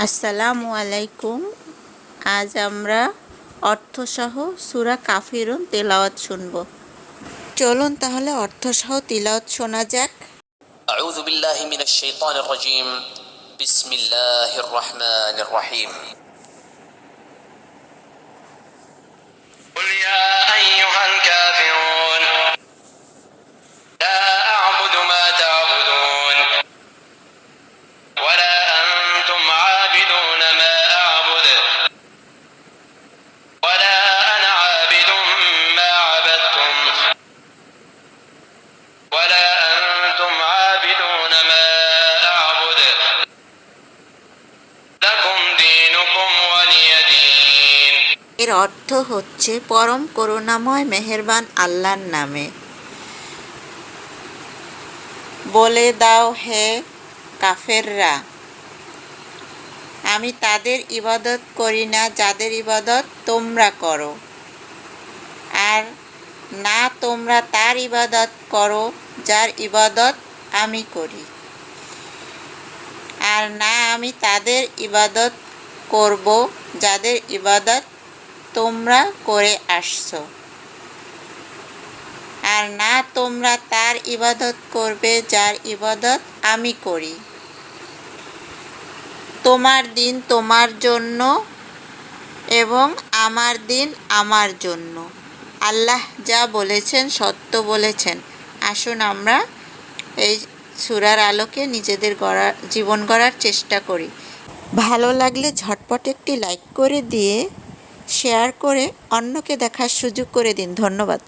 আসসালামু আলাইকুম। আজ আমরা অর্থসহ সূরা কাফিরুন তেলাওয়াত শুনব। চলুন তাহলে অর্থসহ তিলাওয়াত শোনা যাক। أعوذ بالله من الشيطان الرجيم بسم الله الرحمن الرحيم قل يا أيها الكافرون لا أعبد ما تعبدون ولا أنتم عابدون ما أعبد ولا أنا عابد ما عبدتم ولا أنتم عابدون ما أعبد لكم دينكم ولي دين এর অর্থ হচ্ছে পরম করুণাময় মেহেরবান আল্লাহর নামে। বলে দাও হে কাফেররা, আমি তাদের ইবাদত করি না যাদের ইবাদত তোমরা করো, আর না তোমরা তার ইবাদত করো যার ইবাদত আমি করি, আর না আমি তাদের ইবাদত করব যাদের ইবাদত তোমরা করে আসছো, আর না তোমরা তার ইবাদত করবে যার ইবাদত আমি করি। তোমার দিন তোমার জন্য এবং আমার দিন আমার জন্য। আল্লাহ যা বলেছেন সত্য বলেছেন। আসুন আমরা এই সূরার আলোকে নিজেদের জীবন গড়ার চেষ্টা করি। ভালো লাগলে ঝটপট একটি লাইক করে দিয়ে শেয়ার করে অন্যকে দেখার সুযোগ করে দিন। ধন্যবাদ।